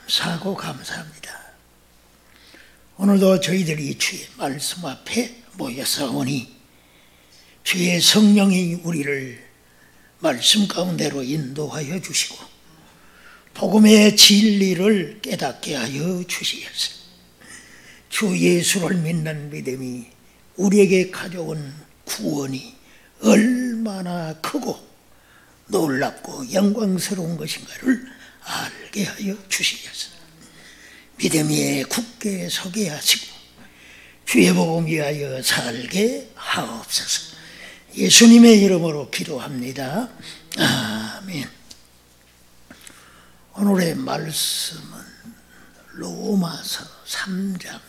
감사하고 감사합니다. 오늘도 저희들이 주의 말씀 앞에 모여서오니 주의 성령이 우리를 말씀 가운데로 인도하여 주시고 복음의 진리를 깨닫게 하여 주시옵소서. 주 예수를 믿는 믿음이 우리에게 가져온 구원이 얼마나 크고 놀랍고 영광스러운 것인가를 알게 하여 주시옵소서. 믿음 위에 굳게 서게 하시고 주의 복음 위하여 살게 하옵소서. 예수님의 이름으로 기도합니다. 아멘. 오늘의 말씀은 로마서 3장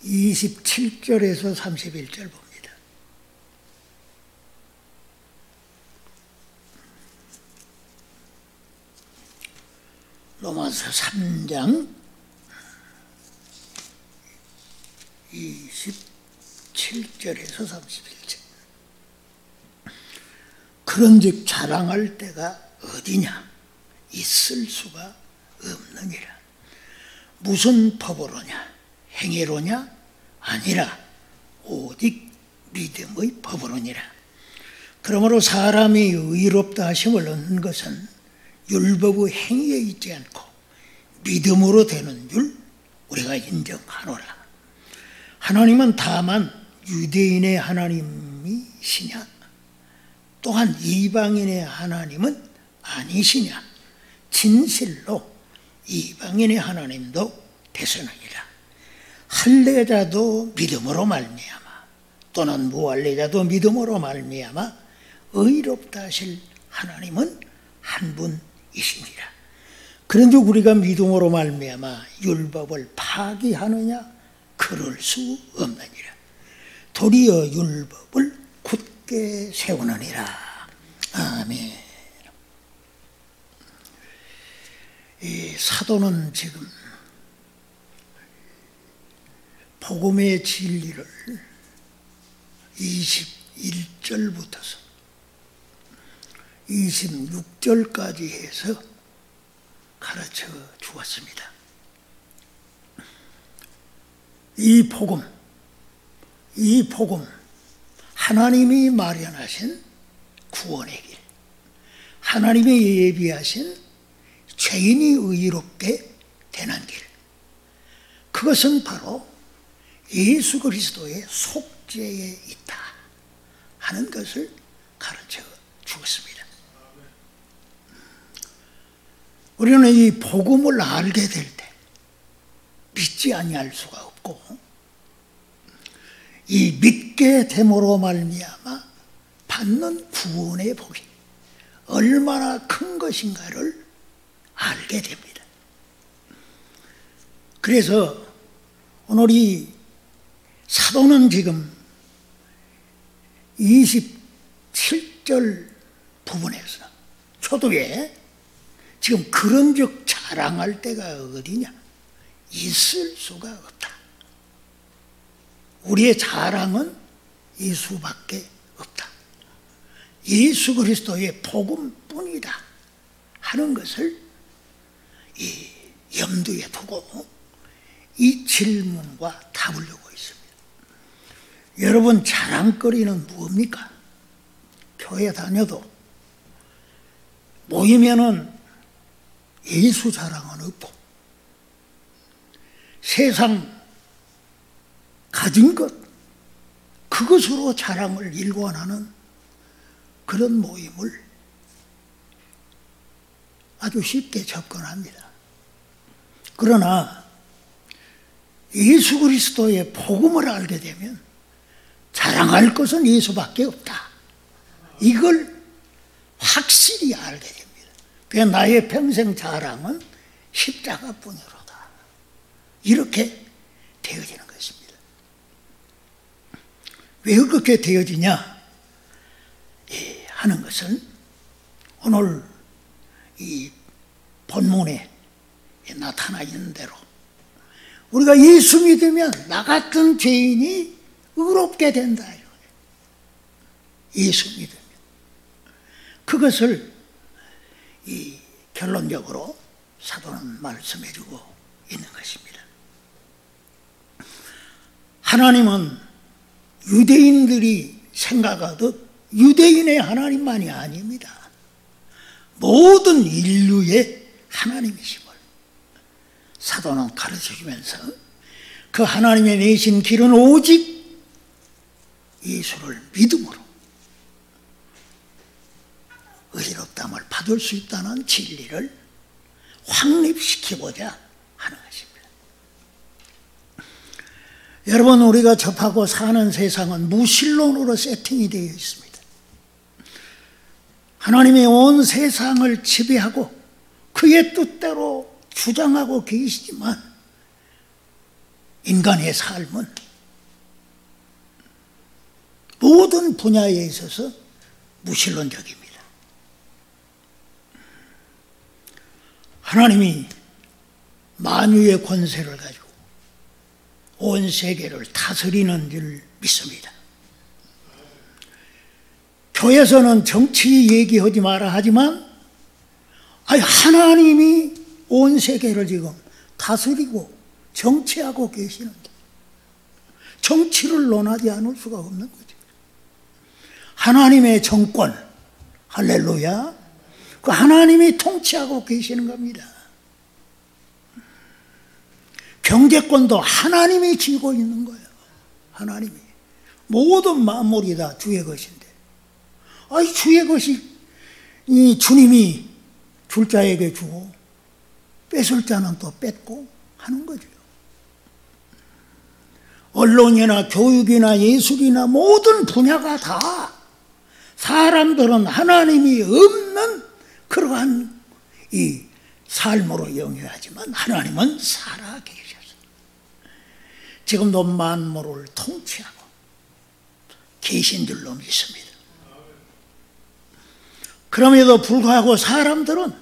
27절에서 31절 봅니다. 로마서 3장 27절에서 31절. 그런즉 자랑할 때가 어디냐? 있을 수가 없느니라. 무슨 법으로냐? 행위로냐? 아니라 오직 믿음의 법으로니라. 그러므로 사람이 의롭다 하심을 얻는 것은 율법의 행위에 있지 않고 믿음으로 되는 줄 우리가 인정하노라. 하나님은 다만 유대인의 하나님이시냐? 또한 이방인의 하나님은 아니시냐? 진실로 이방인의 하나님도 되시느니라. 할례자도 믿음으로 말미암아 또는 무할례자도 믿음으로 말미암아 의롭다 하실 하나님은 한 분이시니라. 그런즉 우리가 믿음으로 말미암아 율법을 파기하느냐? 그럴 수 없느니라. 도리어 율법을 굳게 세우느니라. 아멘. 이 사도는 지금 복음의 진리를 21절부터서 26절까지 해서 가르쳐 주었습니다. 이 복음, 하나님이 마련하신 구원의 길, 하나님이 예비하신 죄인이 의롭게 되는 길, 그것은 바로 예수 그리스도의 속죄에 있다 하는 것을 가르쳐 주었습니다. 우리는 이 복음을 알게 될 때 믿지 아니할 수가 없고, 이 믿게 됨으로 말미암아 받는 구원의 복이 얼마나 큰 것인가를 알게 됩니다. 그래서 오늘 이 사도는 지금 27절 부분에서 초두에 지금 그런즉 자랑할 때가 어디냐? 있을 수가 없다. 우리의 자랑은 예수밖에 없다. 예수 그리스도의 복음뿐이다 하는 것을 이 염두에 두고 이 질문과 답을 주고 있습니다. 여러분, 자랑거리는 무엇입니까? 교회 다녀도 모이면은 예수 자랑은 없고 세상 가진 것, 그것으로 자랑을 일관하는 그런 모임을 아주 쉽게 접근합니다. 그러나 예수 그리스도의 복음을 알게 되면 자랑할 것은 예수밖에 없다. 이걸 확실히 알게 됩니다. 그래서 나의 평생 자랑은 십자가뿐이로다. 이렇게 되어지는 것입니다. 왜 그렇게 되어지냐 하는 것은 오늘 이 본문에 나타나 있는 대로 우리가 예수 믿으면 나 같은 죄인이 의롭게 된다. 예수 믿으면. 그것을 이 결론적으로 사도는 말씀해주고 있는 것입니다. 하나님은 유대인들이 생각하듯 유대인의 하나님만이 아닙니다. 모든 인류의 하나님이심을 사도는 가르쳐주면서 그 하나님의 내신 길은 오직 예수를 믿음으로 의롭다함을 받을 수 있다는 진리를 확립시키고자 하는 것입니다. 여러분, 우리가 접하고 사는 세상은 무신론으로 세팅이 되어 있습니다. 하나님이 온 세상을 지배하고 그의 뜻대로 주장하고 계시지만 인간의 삶은 모든 분야에 있어서 무신론적입니다. 하나님이 만유의 권세를 가지고 온 세계를 다스리는 줄 믿습니다. 교회에서는 정치 얘기하지 마라 하지만 하나님이 온 세계를 지금 다스리고 정치하고 계시는데 정치를 논하지 않을 수가 없는 거죠. 하나님의 정권, 할렐루야, 그 하나님이 통치하고 계시는 겁니다. 경제권도 하나님이 쥐고 있는 거예요. 하나님이. 모든 만물이 다 주의 것인데 주의 것이 이 주님이 줄 자에게 주고 뺏을 자는 또 뺏고 하는 거죠. 언론이나 교육이나 예술이나 모든 분야가 다 사람들은 하나님이 없는 그러한 이 삶으로 영위하지만 하나님은 살아 계셔서 지금도 만물을 통치하고 계신 줄로 믿습니다. 그럼에도 불구하고 사람들은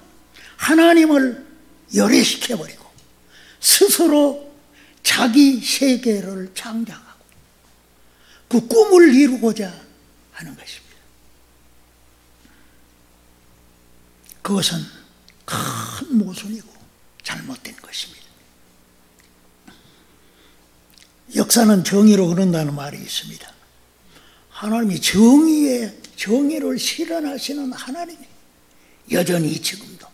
하나님을 열애시켜버리고 스스로 자기 세계를 창작하고 그 꿈을 이루고자 하는 것입니다. 그것은 큰 모순이고 잘못된 것입니다. 역사는 정의로 흐른다는 말이 있습니다. 하나님이 정의를 실현하시는 하나님이 여전히 지금도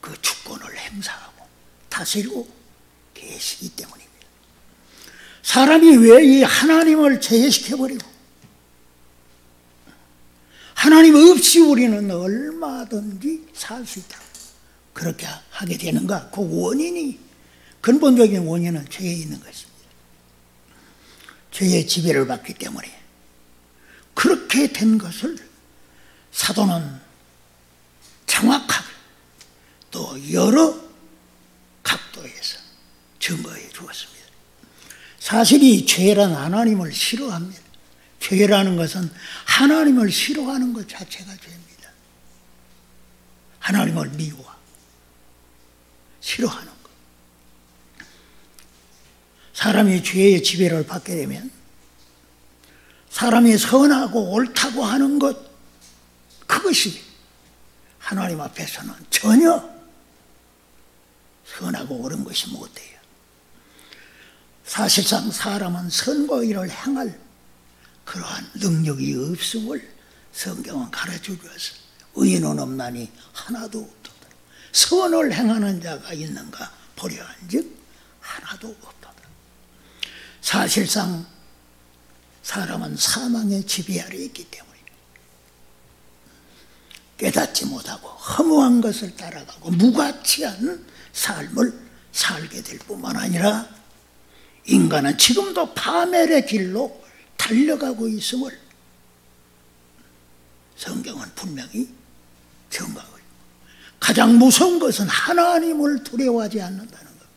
그 주권을 행사하고 다스리고 계시기 때문입니다. 사람이 왜 이 하나님을 제외시켜버리고 하나님 없이 우리는 얼마든지 살 수 있다 그렇게 하게 되는가? 그 원인이, 근본적인 원인은 죄에 있는 것입니다. 죄의 지배를 받기 때문에 그렇게 된 것을 사도는 정확하게 또 여러 각도에서 증거해 주었습니다. 사실 이 죄란 하나님을 싫어합니다. 죄라는 것은 하나님을 싫어하는 것 자체가 죄입니다. 하나님을 미워, 싫어하는 것. 사람이 죄의 지배를 받게 되면 사람이 선하고 옳다고 하는 것, 그것이 하나님 앞에서는 전혀 선하고 옳은 것이 못 돼요. 사실상 사람은 선과 의를 행할 그러한 능력이 없음을 성경은 가르쳐 주었어요. 의인은 없나니 하나도 없도다. 선을 행하는 자가 있는가 보려 한즉 하나도 없도다. 사실상 사람은 사망의 지배 아래 있기 때문에 깨닫지 못하고 허무한 것을 따라가고 무가치한 삶을 살게 될 뿐만 아니라 인간은 지금도 파멸의 길로 달려가고 있음을 성경은 분명히 증거하고 있고, 가장 무서운 것은 하나님을 두려워하지 않는다는 겁니다.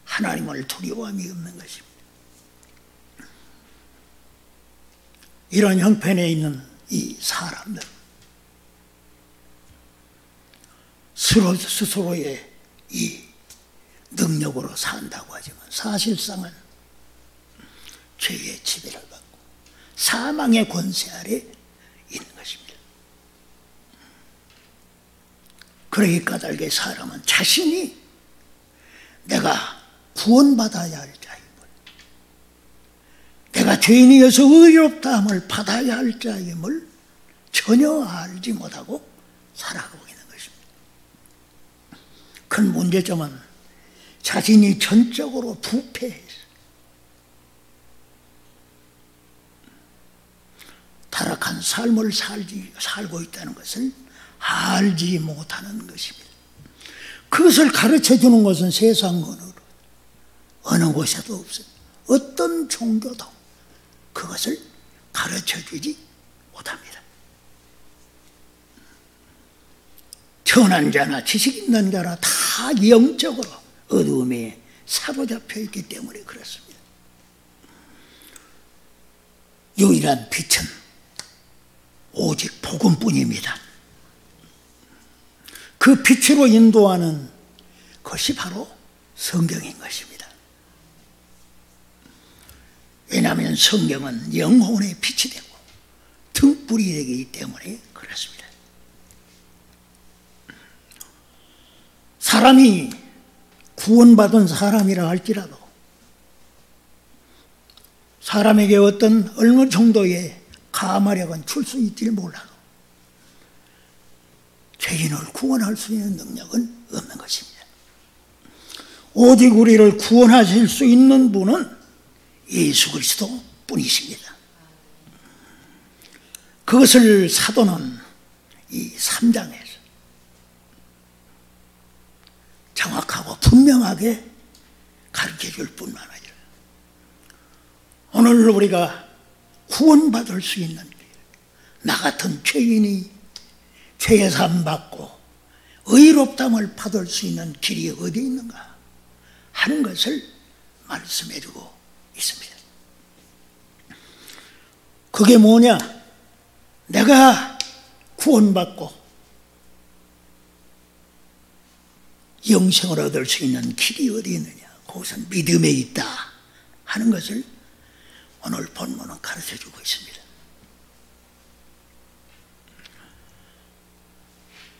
하나님을 두려워함이 없는 것입니다. 이런 형편에 있는 이 사람들, 스스로의 이 능력으로 산다고 하지만 사실상은 죄의 지배를 받고 사망의 권세 아래 있는 것입니다. 그러기 까닭에 사람은 자신이 내가 구원받아야 할 자임을, 내가 죄인이어서 의롭다함을 받아야 할 자임을 전혀 알지 못하고 살아가고 있는 것입니다. 큰 문제점은 자신이 전적으로 부패해서 타락한 삶을 살고 있다는 것을 알지 못하는 것입니다. 그것을 가르쳐주는 것은 세상 어느 곳에도 없습니다. 어떤 종교도 그것을 가르쳐주지 못합니다. 천한 자나 지식 있는 자나 다 영적으로 어두움에 사로잡혀 있기 때문에 그렇습니다. 유일한 빛은 오직 복음뿐입니다. 그 빛으로 인도하는 것이 바로 성경인 것입니다. 왜냐하면 성경은 영혼의 빛이 되고 등불이 되기 때문에 그렇습니다. 사람이 구원받은 사람이라 할지라도 사람에게 어떤 어느 정도의 가마력은 줄 수 있지 몰라도 죄인을 구원할 수 있는 능력은 없는 것입니다. 오직 우리를 구원하실 수 있는 분은 예수 그리스도 뿐이십니다. 그것을 사도는 이 3장에서 정확하고 분명하게 가르쳐 줄 뿐만 아니라 오늘 우리가 구원받을 수 있는 길, 나 같은 죄인이 죄사함 받고 의롭다함을 받을 수 있는 길이 어디 있는가 하는 것을 말씀해 주고 있습니다. 그게 뭐냐? 내가 구원받고 영생을 얻을 수 있는 길이 어디 있느냐? 그것은 믿음에 있다 하는 것을 오늘 본문은 가르쳐 주고 있습니다.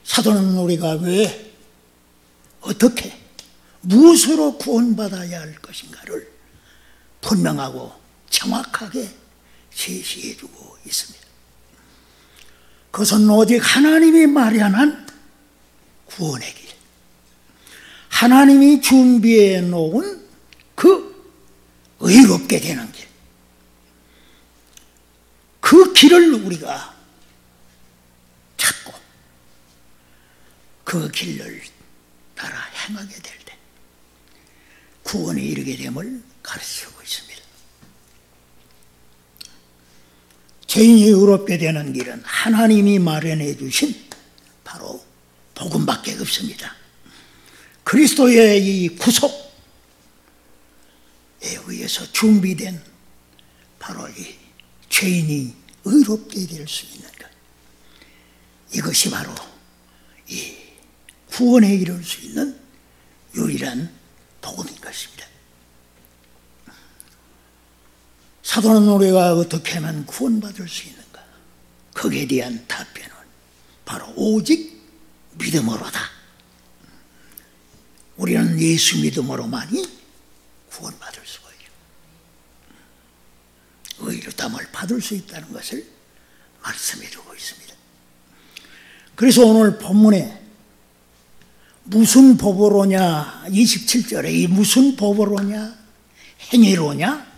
사도는 우리가 왜, 어떻게, 무엇으로 구원받아야 할 것인가를 분명하고 정확하게 제시해 주고 있습니다. 그것은 오직 하나님이 마련한 구원의 길, 하나님이 준비해 놓은 그 의롭게 되는 길, 그 길을 우리가 찾고 그 길을 따라 행하게 될 때 구원에 이르게 됨을 가르치고 있습니다. 죄인이 의롭게 되는 길은 하나님이 마련해 주신 바로 복음밖에 없습니다. 그리스도의 이 구속에 의해서 준비된 바로 이 죄인이 의롭게 될 수 있는 것, 이것이 바로 이 구원에 이를 수 있는 유일한 복음인 것입니다. 사도는 우리가 어떻게 하면 구원받을 수 있는가? 거기에 대한 답변은 바로 오직 믿음으로다. 우리는 예수 믿음으로만이 구원받을 수가 있죠. 의롭다함을 받을 수 있다는 것을 말씀해 주고 있습니다. 그래서 오늘 본문에 무슨 법으로냐, 27절에 이 무슨 법으로냐, 행위로냐,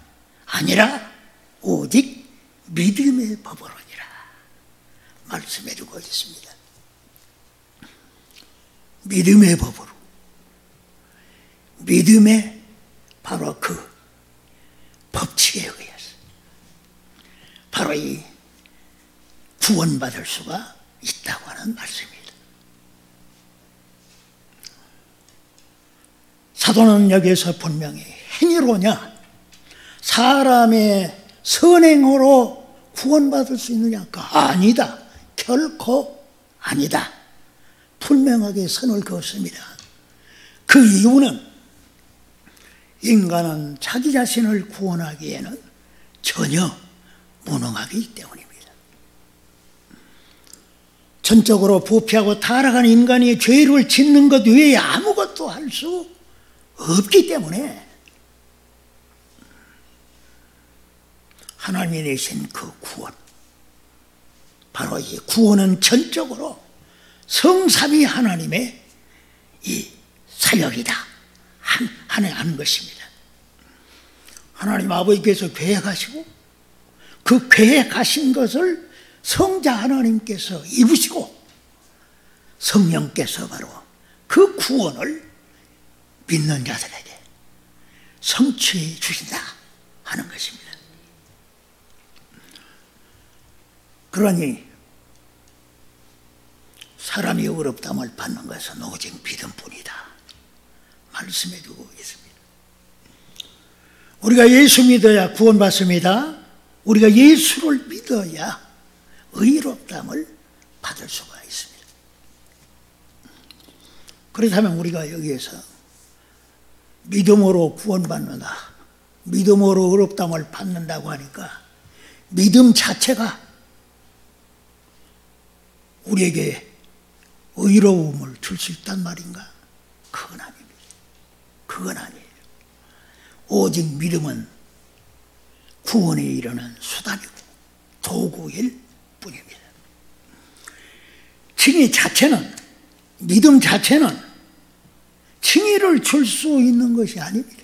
아니라 오직 믿음의 법으로니라 말씀해 주고 있습니다. 믿음의 법으로, 믿음의 바로 그 법칙에 의해서 바로 이 구원받을 수가 있다고 하는 말씀입니다. 사도는 여기에서 분명히 행위로냐, 사람의 선행으로 구원받을 수 있느냐? 아니다. 결코 아니다. 분명하게 선을 그었습니다. 그 이유는 인간은 자기 자신을 구원하기에는 전혀 무능하기 때문입니다. 전적으로 부패하고 타락한 인간이 죄를 짓는 것 외에 아무것도 할 수 없기 때문에 하나님이 내신 그 구원, 바로 이 구원은 전적으로 성삼위 하나님의 이 사역이다 하는 것입니다. 하나님 아버지께서 계획하시고 그 계획하신 것을 성자 하나님께서 입으시고 성령께서 바로 그 구원을 믿는 자들에게 성취해 주신다 하는 것입니다. 그러니 사람이 어렵다함을 받는 것은 오직 믿음뿐이다 말씀해 주고 있습니다. 우리가 예수 믿어야 구원받습니다. 우리가 예수를 믿어야 의롭다함을 받을 수가 있습니다. 그렇다면 우리가 여기에서 믿음으로 구원받는다, 믿음으로 의롭다함을 받는다고 하니까 믿음 자체가 우리에게 의로움을 줄 수 있단 말인가? 그건 아닙니다. 그건 아니에요. 오직 믿음은 구원에 이르는 수단이고 도구일 뿐입니다. 칭의 자체는, 믿음 자체는 칭의를 줄 수 있는 것이 아닙니다.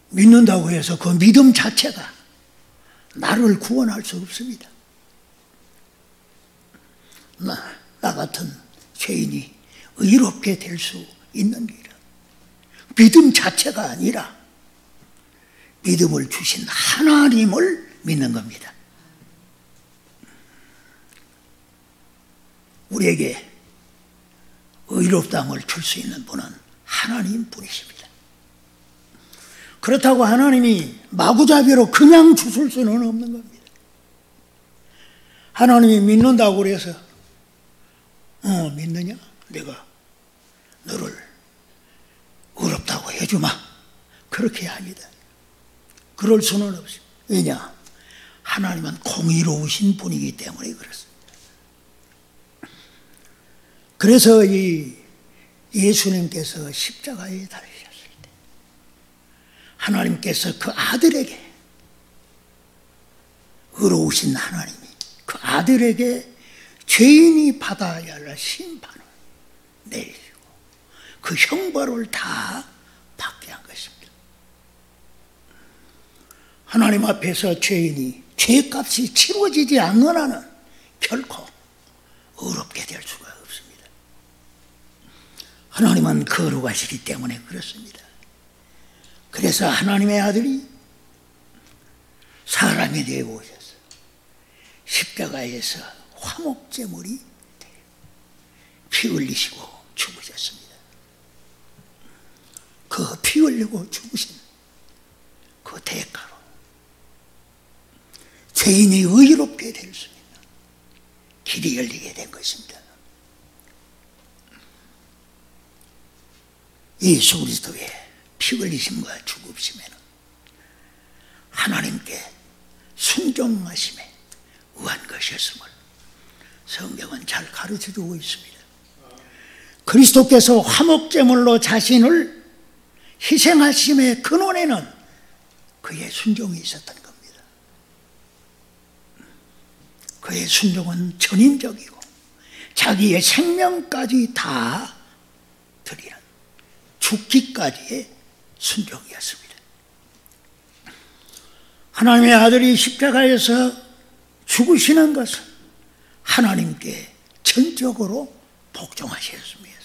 믿는다고 해서 그 믿음 자체가 나를 구원할 수 없습니다. 나 같은 죄인이 의롭게 될 수 있는 길은 믿음 자체가 아니라 믿음을 주신 하나님을 믿는 겁니다. 우리에게 의롭다함을 줄 수 있는 분은 하나님뿐이십니다. 그렇다고 하나님이 마구잡이로 그냥 주실 수는 없는 겁니다. 하나님이 믿는다고 그래서 믿느냐? 내가 너를 의롭다고 해주마. 그렇게 합니다. 그럴 수는 없어요. 왜냐? 하나님은 공의로우신 분이기 때문에 그렇습니다. 그래서 이 예수님께서 십자가에 달리셨을 때 하나님께서 그 아들에게, 의로우신 하나님이 그 아들에게 죄인이 받아야 할 심판을 내리시고 그 형벌을 다 받게 한 것입니다. 하나님 앞에서 죄인이 죄값이 치러지지 않는 한은 결코 의롭게 될 수가 없습니다. 하나님은 거룩하시기 때문에 그렇습니다. 그래서 하나님의 아들이 사람이 되어 오셔서 십자가에서 화목제물이 피 흘리시고 죽으셨습니다. 그 피 흘리고 죽으신 그 대가로 죄인이 의롭게 될 수 있는 길이 열리게 된 것입니다. 예수 그리스도의 피 흘리심과 죽으심에는 하나님께 순종하심에 의한 것이었음을 성경은 잘 가르쳐주고 있습니다. 그리스도께서 화목제물로 자신을 희생하심의 근원에는 그의 순종이 있었던 겁니다. 그의 순종은 전인적이고 자기의 생명까지 다 드리는 죽기까지의 순종이었습니다. 하나님의 아들이 십자가에서 죽으시는 것은 하나님께 전적으로 복종하셨습니다.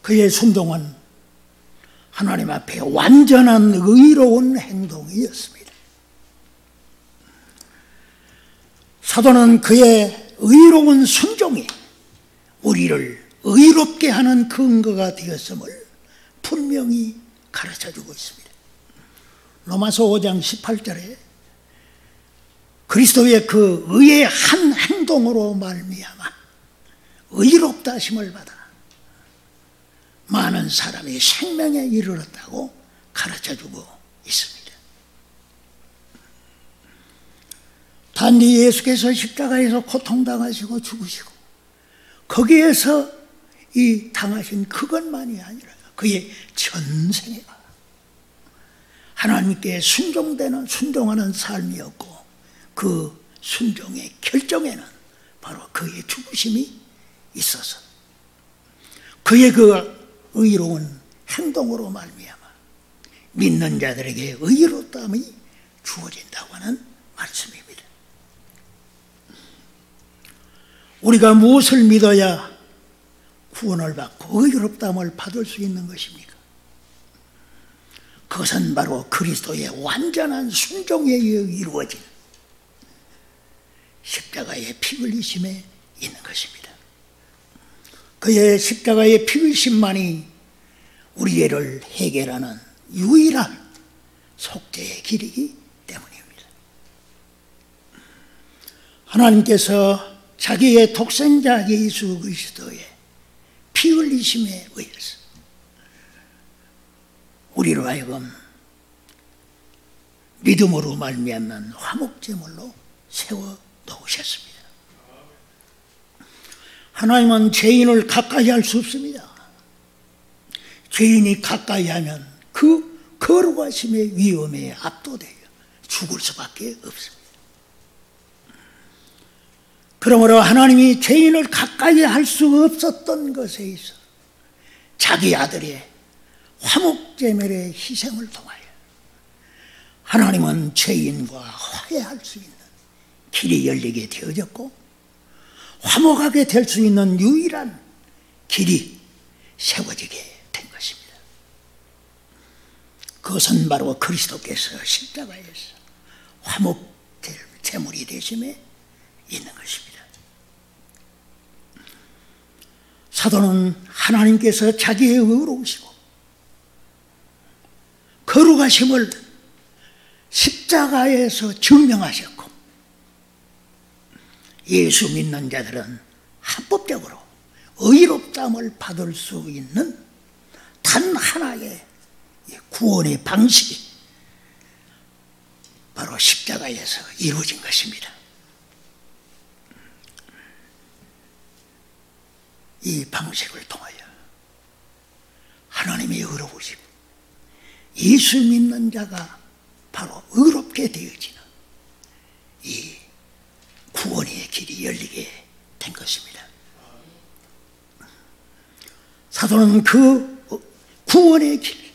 그의 순종은 하나님 앞에 완전한 의로운 행동이었습니다. 사도는 그의 의로운 순종이 우리를 의롭게 하는 근거가 되었음을 분명히 가르쳐주고 있습니다. 로마서 5장 18절에 그리스도의 그 의의 한 행동으로 말미암아 의롭다 하심을 받아 많은 사람이 생명에 이르렀다고 가르쳐주고 있습니다. 단지 예수께서 십자가에서 고통당하시고 죽으시고 거기에서 이 당하신 그것만이 아니라 그의 전생애가 하나님께 순종하는 삶이었고 그 순종의 결정에는 바로 그의 죽으심이 있어서 그의 그 의로운 행동으로 말미암아 믿는 자들에게 의롭다함이 주어진다고 하는 말씀입니다. 우리가 무엇을 믿어야 구원을 받고 의롭다함을 받을 수 있는 것입니까? 그것은 바로 그리스도의 완전한 순종에 의해 이루어진 십자가의 피 흘리심에 있는 것입니다. 그의 십자가의 피 흘리심만이 우리를 해결하는 유일한 속죄의 길이기 때문입니다. 하나님께서 자기의 독생자 예수 그리스도의 피 흘리심에 의해서 우리로 하여금 믿음으로 말미암는 화목제물로 세워 놓으셨습니다. 하나님은 죄인을 가까이 할 수 없습니다. 죄인이 가까이 하면 그 거룩하심의 위험에 압도되어 죽을 수밖에 없습니다. 그러므로 하나님이 죄인을 가까이 할 수 없었던 것에 있어 자기 아들의 화목제물의 희생을 통하여 하나님은 죄인과 화해할 수 있는 길이 열리게 되어졌고 화목하게 될 수 있는 유일한 길이 세워지게 된 것입니다. 그것은 바로 그리스도께서 십자가에서 화목제물이 되심에 있는 것입니다. 사도는 하나님께서 자기의 의로우시고 거룩하심을 십자가에서 증명하셨고 예수 믿는 자들은 합법적으로 의롭다함을 받을 수 있는 단 하나의 구원의 방식이 바로 십자가에서 이루어진 것입니다. 이 방식을 통하여 하나님이 의로우시고 예수 믿는 자가 바로 의롭게 되어지는 이 구원의 길이 열리게 된 것입니다. 사도는 그 구원의 길,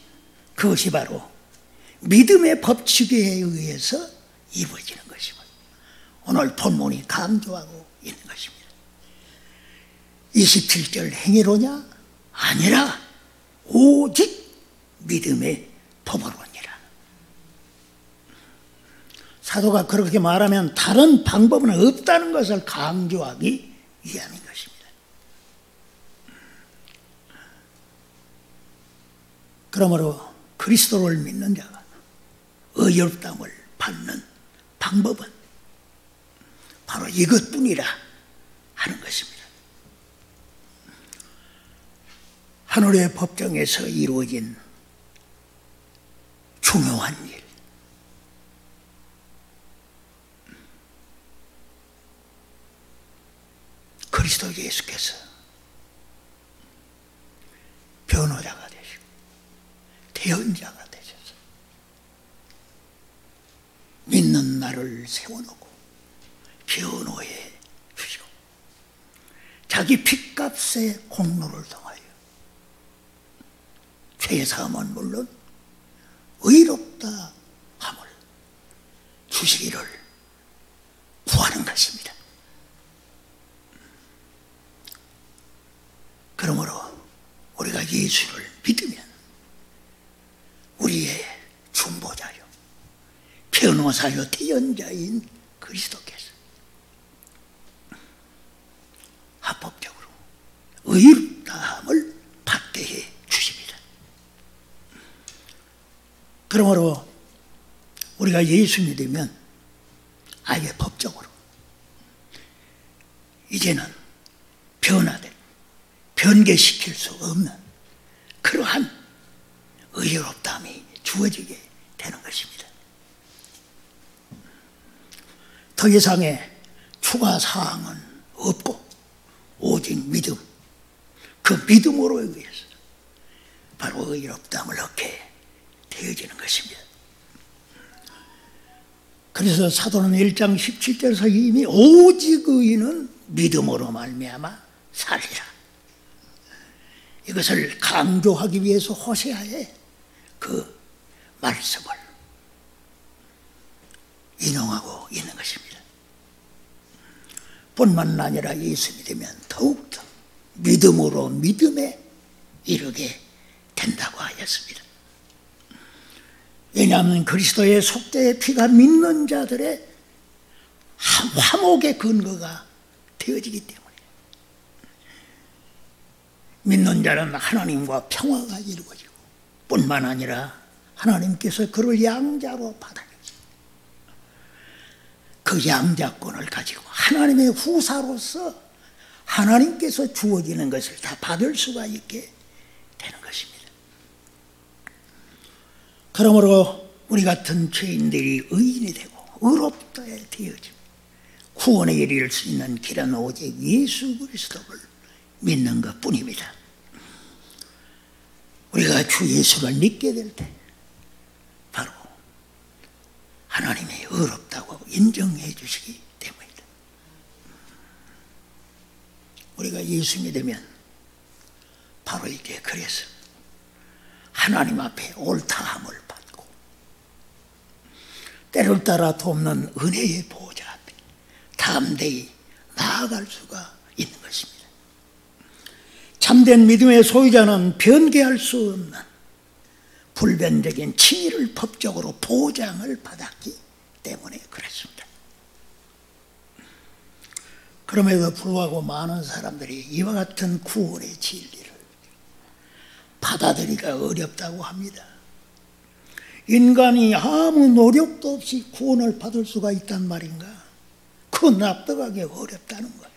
그것이 바로 믿음의 법칙에 의해서 이루어지는 것입니다. 오늘 본문이 강조하고 있는 것입니다. 27절 행위로냐? 아니라 오직 믿음의 법으로니라. 사도가 그렇게 말하면 다른 방법은 없다는 것을 강조하기 위함인 것입니다. 그러므로 그리스도를 믿는 자가 의롭다함을 받는 방법은 바로 이것뿐이라 하는 것입니다. 하늘의 법정에서 이루어진 중요한 일, 그리스도 예수께서 변호자가 되시고 대언자가 되셔서 믿는 나를 세워놓고 변호해 주시고 자기 핏값의 공로를 통하여 죄사함은 물론 의롭다 함을 주시기를 구하는 것입니다. 그러므로 우리가 예수를 믿으면 우리의 중보자요 변호사요 대언자인 그리스도께서 합법적으로 의롭다함을 받게 해 주십니다. 그러므로 우리가 예수 믿으면 아예 법적으로 이제는 변화된 변개시킬 수 없는 그러한 의롭다함이 주어지게 되는 것입니다. 더 이상의 추가 사항은 없고 오직 믿음, 그 믿음으로 의해서 바로 의롭다함을 얻게 되어지는 것입니다. 그래서 사도는 1장 17절에서 이미 오직 의인은 믿음으로 말미암아 살리라, 이것을 강조하기 위해서 호세아의 그 말씀을 인용하고 있는 것입니다. 뿐만 아니라 예수 믿으면 더욱더 믿음으로 믿음에 이르게 된다고 하였습니다. 왜냐하면 그리스도의 속죄의 피가 믿는 자들의 화목의 근거가 되어지기 때문에 믿는 자는 하나님과 평화가 이루어지고 뿐만 아니라 하나님께서 그를 양자로 받아주시고 그 양자권을 가지고 하나님의 후사로서 하나님께서 주어지는 것을 다 받을 수가 있게 되는 것입니다. 그러므로 우리 같은 죄인들이 의인이 되고 의롭다 되어지고 구원에 이를 수 있는 길은 오직 예수 그리스도를 믿는 것뿐입니다. 우리가 주 예수를 믿게 될 때 바로 하나님이 의롭다고 인정해 주시기 때문이다. 우리가 예수 믿으면 바로 이제 그래서 하나님 앞에 옳다함을 받고 때를 따라 돕는 은혜의 보호자 앞에 담대히 나아갈 수가 있는 것입니다. 참된 믿음의 소유자는 변개할 수 없는 불변적인 칭의를 법적으로 보장을 받았기 때문에 그렇습니다. 그럼에도 불구하고 많은 사람들이 이와 같은 구원의 진리를 받아들이기가 어렵다고 합니다. 인간이 아무 노력도 없이 구원을 받을 수가 있단 말인가? 그건 납득하기 어렵다는 거예요.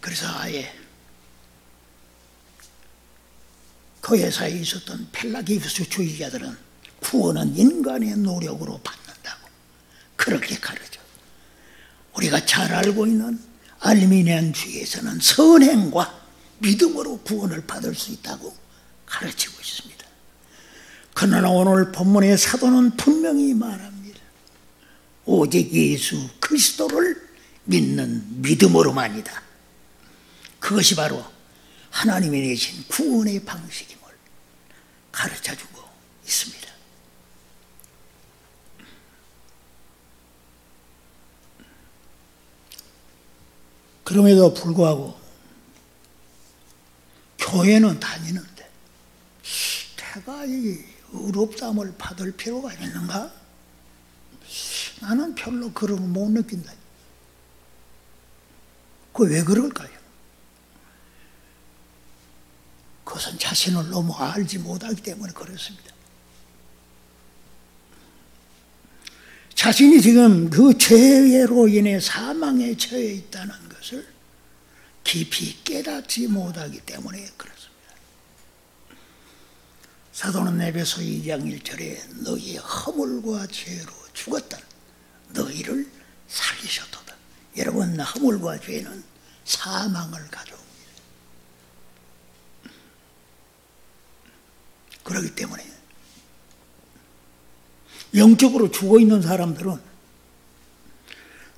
그래서 아예 거기사에 있었던 펠라기우스주의자들은 구원은 인간의 노력으로 받는다고 그렇게 가르쳐. 우리가 잘 알고 있는 알미니안주의에서는 선행과 믿음으로 구원을 받을 수 있다고 가르치고 있습니다. 그러나 오늘 본문의 사도는 분명히 말합니다. 오직 예수 그리스도를 믿는 믿음으로만이다. 그것이 바로 하나님이 내신 구원의 방식임을 가르쳐주고 있습니다. 그럼에도 불구하고 교회는 다니는데 내가 이 의롭다함을 받을 필요가 있는가? 나는 별로 그런 거 못 느낀다. 그 왜 그럴까요? 그것은 자신을 너무 알지 못하기 때문에 그렇습니다. 자신이 지금 그 죄로 인해 사망에 처해 있다는 것을 깊이 깨닫지 못하기 때문에 그렇습니다. 사도는 에베소 2장 1절에 너희의 허물과 죄로 죽었던 너희를 살리셨도다. 여러분, 허물과 죄는 사망을 가져옵니다. 그렇기 때문에 영적으로 죽어있는 사람들은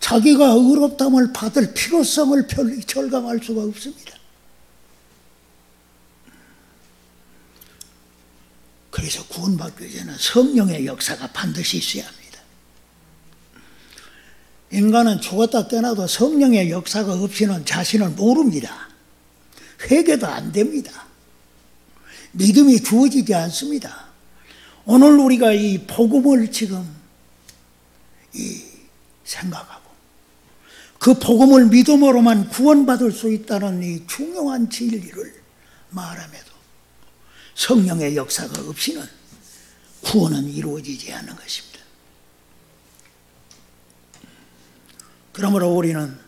자기가 의롭다함을 받을 필요성을 절감할 수가 없습니다. 그래서 구원받기 위해서는 성령의 역사가 반드시 있어야 합니다. 인간은 죽었다 깨어나도 성령의 역사가 없이는 자신을 모릅니다. 회개도 안 됩니다. 믿음이 주어지지 않습니다. 오늘 우리가 이 복음을 지금 생각하고 그 복음을 믿음으로만 구원받을 수 있다는 이 중요한 진리를 말함에도 성령의 역사가 없이는 구원은 이루어지지 않는 것입니다. 그러므로 우리는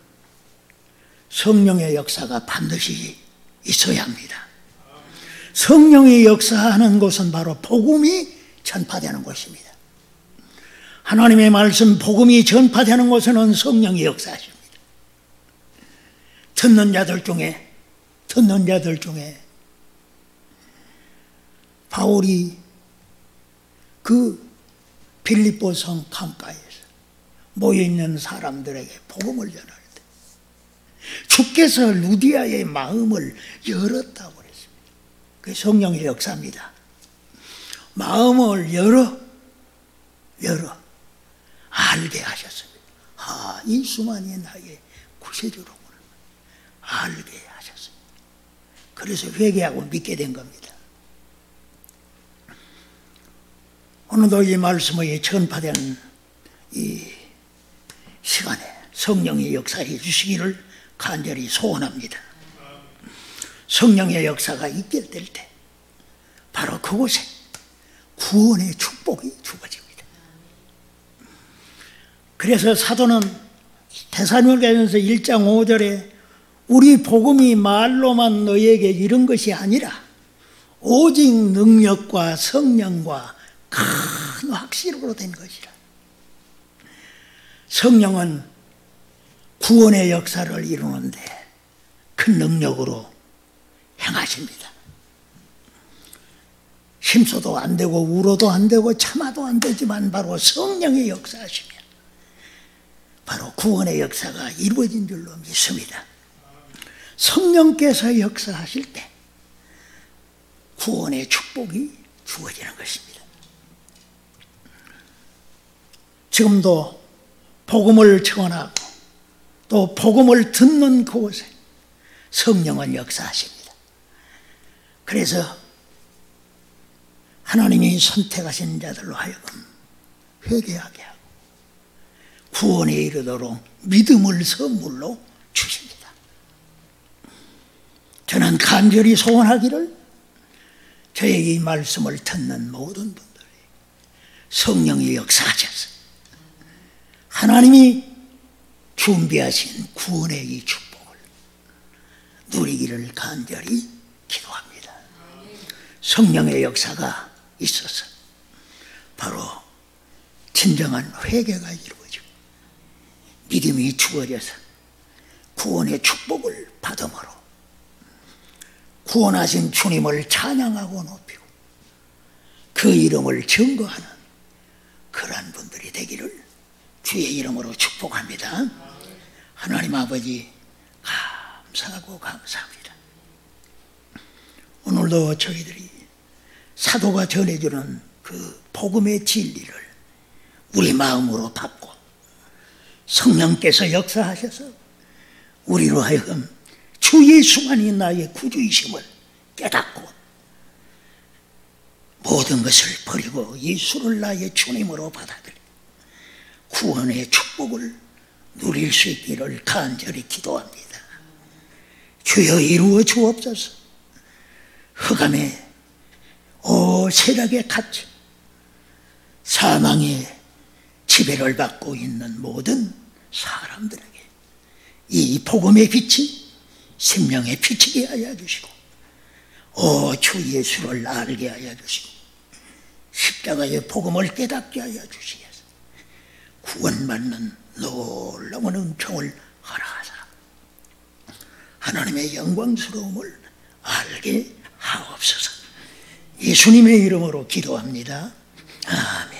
성령의 역사가 반드시 있어야 합니다. 성령의 역사하는 곳은 바로 복음이 전파되는 곳입니다. 하나님의 말씀 복음이 전파되는 곳에는 성령이 역사하십니다. 듣는 자들 중에 바울이 그 빌립보 성 강가에서 모여있는 사람들에게 복음을 전할 때 주께서 루디아의 마음을 열었다고 그랬습니다. 그게 성령의 역사입니다. 마음을 열어 알게 하셨습니다. 이 수만이 나의 구세주로구나. 알게 하셨습니다. 그래서 회개하고 믿게 된 겁니다. 오늘도 이 말씀이 전파된 이 시간에 성령의 역사해 주시기를 간절히 소원합니다. 성령의 역사가 있게 될 때 바로 그곳에 구원의 축복이 주어집니다. 그래서 사도는 데살로니가전서 1장 5절에 우리 복음이 말로만 너희에게 이른 것이 아니라 오직 능력과 성령과 큰 확신으로 된 것이라. 성령은 구원의 역사를 이루는데 큰 능력으로 행하십니다. 힘써도 안 되고 울어도 안 되고 참아도 안 되지만 바로 성령의 역사하시면 바로 구원의 역사가 이루어진 줄로 믿습니다. 성령께서 역사하실 때 구원의 축복이 주어지는 것입니다. 지금도 복음을 전하고 또 복음을 듣는 그곳에 성령은 역사하십니다. 그래서 하나님이 선택하신 자들로 하여금 회개하게 하고 구원에 이르도록 믿음을 선물로 주십니다. 저는 간절히 소원하기를 저의 이 말씀을 듣는 모든 분들이 성령이 역사하셔서 하나님이 준비하신 구원의 이 축복을 누리기를 간절히 기도합니다. 성령의 역사가 있어서 바로 진정한 회개가 이루어지고 믿음이 주어져서 구원의 축복을 받음으로 구원하신 주님을 찬양하고 높이고 그 이름을 증거하는 그러한 분들이 되기를 주의 이름으로 축복합니다. 하나님 아버지 감사하고 감사합니다. 오늘도 저희들이 사도가 전해주는 그 복음의 진리를 우리 마음으로 받고 성령께서 역사하셔서 우리로 하여금 주 예수만이 나의 구주이심을 깨닫고 모든 것을 버리고 예수를 나의 주님으로 받아들이고 구원의 축복을 누릴 수 있기를 간절히 기도합니다. 주여 이루어 주옵소서. 흑암의 세력에 갇혀 사망의 지배를 받고 있는 모든 사람들에게 이 복음의 빛이 생명에 비치게 하여 주시고 주 예수를 알게 하여 주시고 십자가의 복음을 깨닫게 하여 주시옵소서. 구원받는 놀라운 은총을 허락하사 하나님의 영광스러움을 알게 하옵소서. 예수님의 이름으로 기도합니다. 아멘.